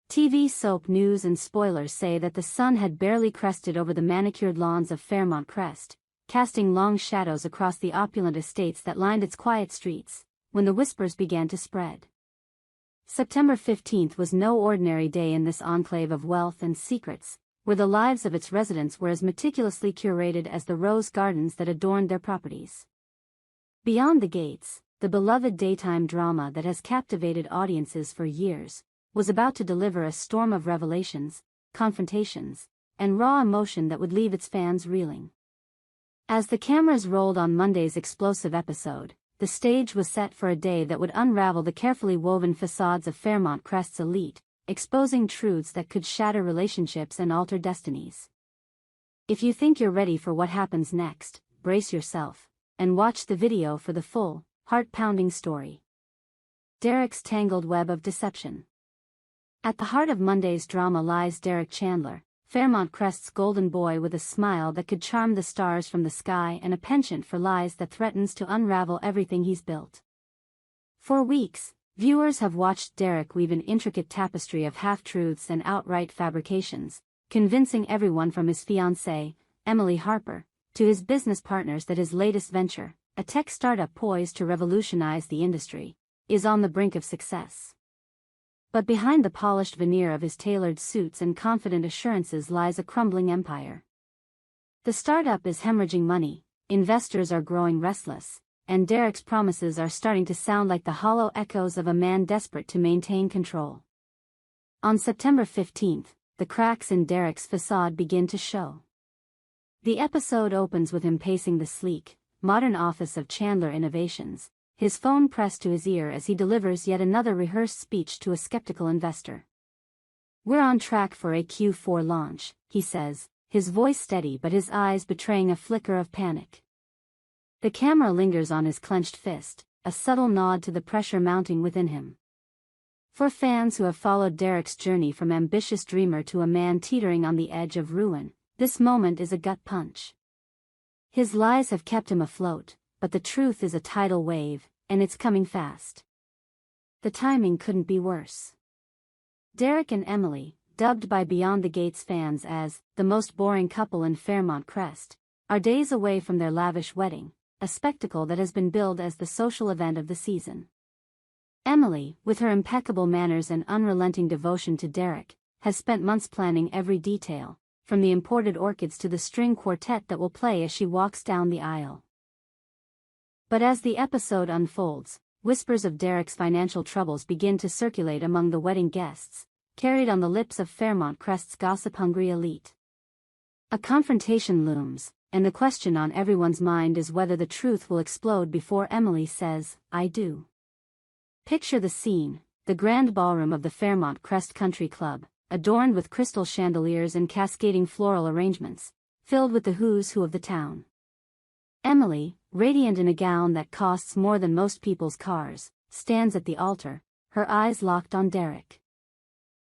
TV soap news and spoilers say that the sun had barely crested over the manicured lawns of Fairmont Crest, casting long shadows across the opulent estates that lined its quiet streets, when the whispers began to spread. September 15th was no ordinary day in this enclave of wealth and secrets, where the lives of its residents were as meticulously curated as the rose gardens that adorned their properties. Beyond the gates, the beloved daytime drama that has captivated audiences for years was about to deliver a storm of revelations, confrontations, and raw emotion that would leave its fans reeling. As the cameras rolled on Monday's explosive episode, the stage was set for a day that would unravel the carefully woven facades of Fairmont Crest's elite, exposing truths that could shatter relationships and alter destinies. If you think you're ready for what happens next, brace yourself, and watch the video for the full, heart-pounding story. Derek's tangled web of deception. At the heart of Monday's drama lies Derek Chandler, Fairmont Crest's golden boy with a smile that could charm the stars from the sky and a penchant for lies that threatens to unravel everything he's built. For weeks, viewers have watched Derek weave an intricate tapestry of half-truths and outright fabrications, convincing everyone from his fiancée, Emily Harper, to his business partners that his latest venture, a tech startup poised to revolutionize the industry, is on the brink of success. But behind the polished veneer of his tailored suits and confident assurances lies a crumbling empire. The startup is hemorrhaging money, investors are growing restless, and Derek's promises are starting to sound like the hollow echoes of a man desperate to maintain control. On September 15th, the cracks in Derek's facade begin to show. The episode opens with him pacing the sleek, modern office of Chandler Innovations, his phone pressed to his ear as he delivers yet another rehearsed speech to a skeptical investor. "We're on track for a Q4 launch," he says, his voice steady but his eyes betraying a flicker of panic. The camera lingers on his clenched fist, a subtle nod to the pressure mounting within him. For fans who have followed Derek's journey from ambitious dreamer to a man teetering on the edge of ruin, this moment is a gut punch. His lies have kept him afloat, but the truth is a tidal wave, and it's coming fast. The timing couldn't be worse. Derek and Emily, dubbed by Beyond the Gates fans as the most boring couple in Fairmont Crest, are days away from their lavish wedding, a spectacle that has been billed as the social event of the season. Emily, with her impeccable manners and unrelenting devotion to Derek, has spent months planning every detail, from the imported orchids to the string quartet that will play as she walks down the aisle. But as the episode unfolds, whispers of Derek's financial troubles begin to circulate among the wedding guests, carried on the lips of Fairmont Crest's gossip-hungry elite. A confrontation looms, and the question on everyone's mind is whether the truth will explode before Emily says, "I do." Picture the scene, the grand ballroom of the Fairmont Crest Country Club, adorned with crystal chandeliers and cascading floral arrangements, filled with the who's who of the town. Emily, radiant in a gown that costs more than most people's cars, stands at the altar, her eyes locked on Derek.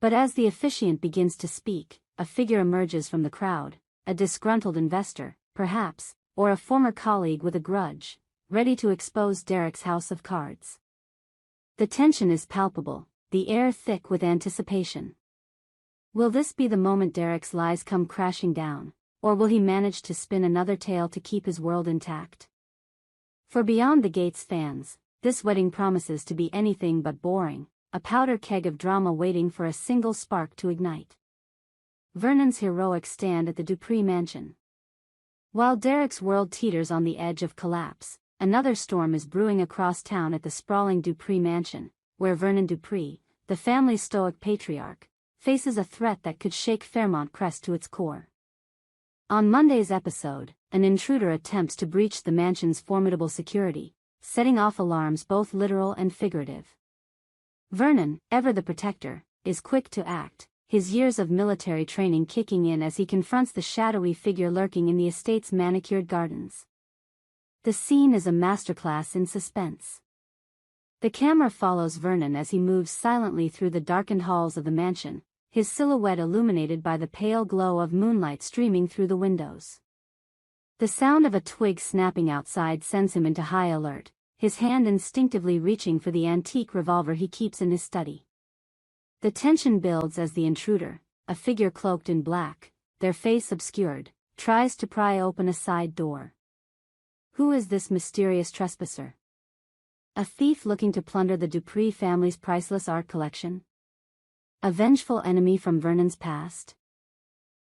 But as the officiant begins to speak, a figure emerges from the crowd, a disgruntled investor, perhaps, or a former colleague with a grudge, ready to expose Derek's house of cards. The tension is palpable, the air thick with anticipation. Will this be the moment Derek's lies come crashing down, or will he manage to spin another tale to keep his world intact? For Beyond the Gates fans, this wedding promises to be anything but boring, a powder keg of drama waiting for a single spark to ignite. Vernon's heroic stand at the Dupree mansion. While Derek's world teeters on the edge of collapse, another storm is brewing across town at the sprawling Dupree mansion, where Vernon Dupree, the family's stoic patriarch, faces a threat that could shake Fairmont Crest to its core. On Monday's episode, an intruder attempts to breach the mansion's formidable security, setting off alarms both literal and figurative. Vernon, ever the protector, is quick to act, his years of military training kicking in as he confronts the shadowy figure lurking in the estate's manicured gardens. The scene is a masterclass in suspense. The camera follows Vernon as he moves silently through the darkened halls of the mansion, his silhouette illuminated by the pale glow of moonlight streaming through the windows. The sound of a twig snapping outside sends him into high alert, his hand instinctively reaching for the antique revolver he keeps in his study. The tension builds as the intruder, a figure cloaked in black, their face obscured, tries to pry open a side door. Who is this mysterious trespasser? A thief looking to plunder the Dupree family's priceless art collection? A vengeful enemy from Vernon's past?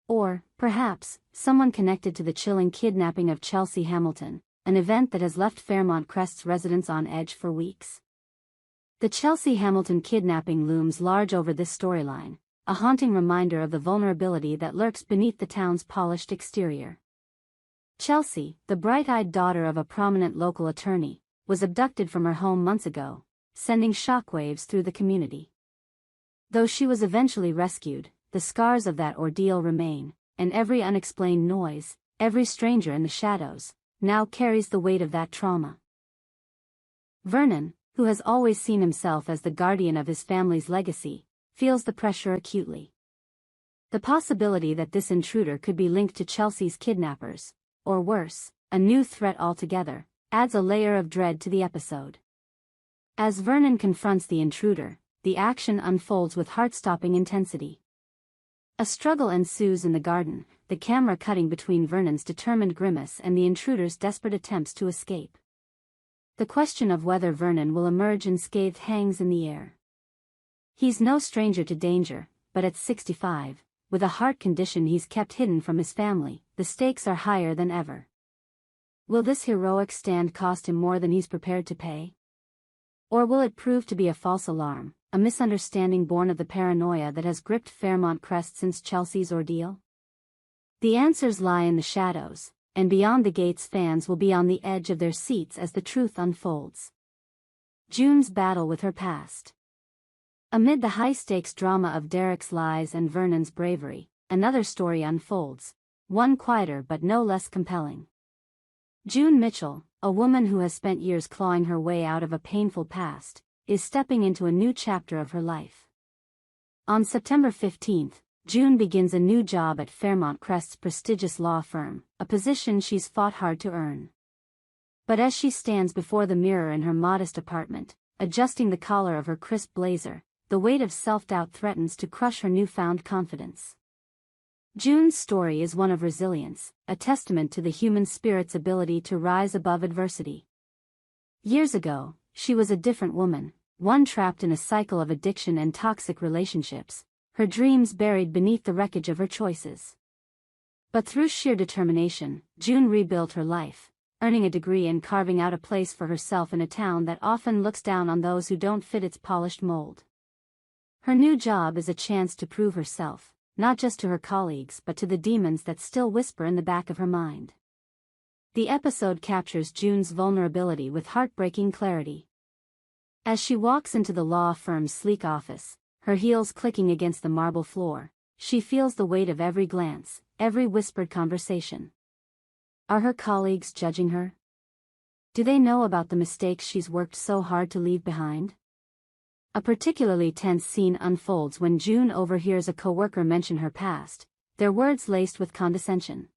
Or, perhaps, someone connected to the chilling kidnapping of Chelsea Hamilton, an event that has left Fairmont Crest's residents on edge for weeks? The Chelsea Hamilton kidnapping looms large over this storyline, a haunting reminder of the vulnerability that lurks beneath the town's polished exterior. Chelsea, the bright-eyed daughter of a prominent local attorney, was abducted from her home months ago, sending shockwaves through the community. Though she was eventually rescued, the scars of that ordeal remain, and every unexplained noise, every stranger in the shadows, now carries the weight of that trauma. Vernon, who has always seen himself as the guardian of his family's legacy, feels the pressure acutely. The possibility that this intruder could be linked to Chelsea's kidnappers, or worse, a new threat altogether, adds a layer of dread to the episode. As Vernon confronts the intruder, the action unfolds with heart-stopping intensity. A struggle ensues in the garden, the camera cutting between Vernon's determined grimace and the intruder's desperate attempts to escape. The question of whether Vernon will emerge unscathed hangs in the air. He's no stranger to danger, but at 65, with a heart condition he's kept hidden from his family, the stakes are higher than ever. Will this heroic stand cost him more than he's prepared to pay? Or will it prove to be a false alarm, a misunderstanding born of the paranoia that has gripped Fairmont Crest since Chelsea's ordeal? The answers lie in the shadows, and Beyond the Gates fans will be on the edge of their seats as the truth unfolds. June's battle with her past. Amid the high-stakes drama of Derek's lies and Vernon's bravery, another story unfolds, one quieter but no less compelling. June Mitchell, a woman who has spent years clawing her way out of a painful past, is stepping into a new chapter of her life. On September 15, June begins a new job at Fairmont Crest's prestigious law firm, a position she's fought hard to earn. But as she stands before the mirror in her modest apartment, adjusting the collar of her crisp blazer, the weight of self-doubt threatens to crush her newfound confidence. June's story is one of resilience, a testament to the human spirit's ability to rise above adversity. Years ago, she was a different woman, one trapped in a cycle of addiction and toxic relationships, her dreams buried beneath the wreckage of her choices. But through sheer determination, June rebuilt her life, earning a degree and carving out a place for herself in a town that often looks down on those who don't fit its polished mold. Her new job is a chance to prove herself, not just to her colleagues but to the demons that still whisper in the back of her mind. The episode captures June's vulnerability with heartbreaking clarity. As she walks into the law firm's sleek office, her heels clicking against the marble floor, she feels the weight of every glance, every whispered conversation. Are her colleagues judging her? Do they know about the mistakes she's worked so hard to leave behind? A particularly tense scene unfolds when June overhears a coworker mention her past, their words laced with condescension.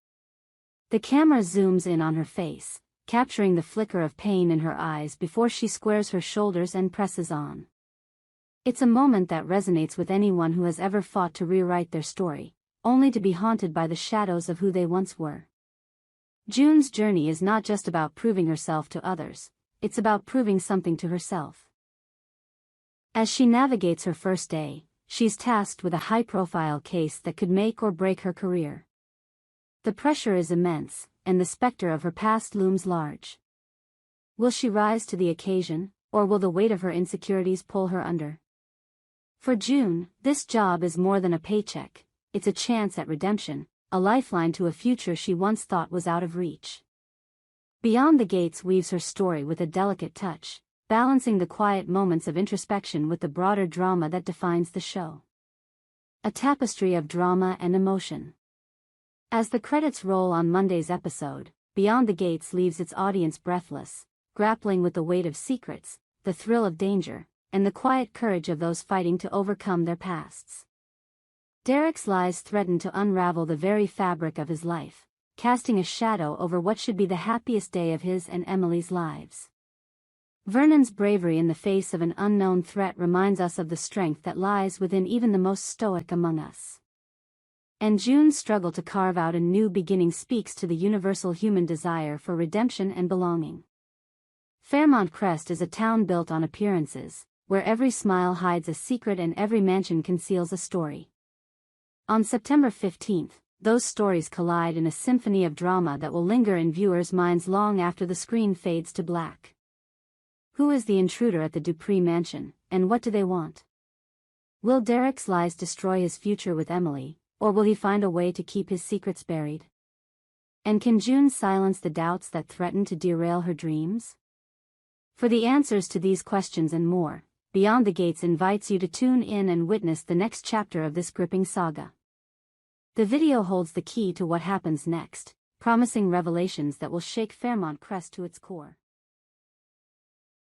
The camera zooms in on her face, capturing the flicker of pain in her eyes before she squares her shoulders and presses on. It's a moment that resonates with anyone who has ever fought to rewrite their story, only to be haunted by the shadows of who they once were. June's journey is not just about proving herself to others, it's about proving something to herself. As she navigates her first day, she's tasked with a high-profile case that could make or break her career. The pressure is immense, and the specter of her past looms large. Will she rise to the occasion, or will the weight of her insecurities pull her under? For June, this job is more than a paycheck, it's a chance at redemption, a lifeline to a future she once thought was out of reach. Beyond the Gates weaves her story with a delicate touch, balancing the quiet moments of introspection with the broader drama that defines the show. A tapestry of drama and emotion. As the credits roll on Monday's episode, Beyond the Gates leaves its audience breathless, grappling with the weight of secrets, the thrill of danger, and the quiet courage of those fighting to overcome their pasts. Derek's lies threaten to unravel the very fabric of his life, casting a shadow over what should be the happiest day of his and Emily's lives. Vernon's bravery in the face of an unknown threat reminds us of the strength that lies within even the most stoic among us. And June's struggle to carve out a new beginning speaks to the universal human desire for redemption and belonging. Fairmont Crest is a town built on appearances, where every smile hides a secret and every mansion conceals a story. On September 15th, those stories collide in a symphony of drama that will linger in viewers' minds long after the screen fades to black. Who is the intruder at the Dupree mansion, and what do they want? Will Derek's lies destroy his future with Emily, or will he find a way to keep his secrets buried? And can June silence the doubts that threaten to derail her dreams? For the answers to these questions and more, Beyond the Gates invites you to tune in and witness the next chapter of this gripping saga. The video holds the key to what happens next, promising revelations that will shake Fairmont Crest to its core.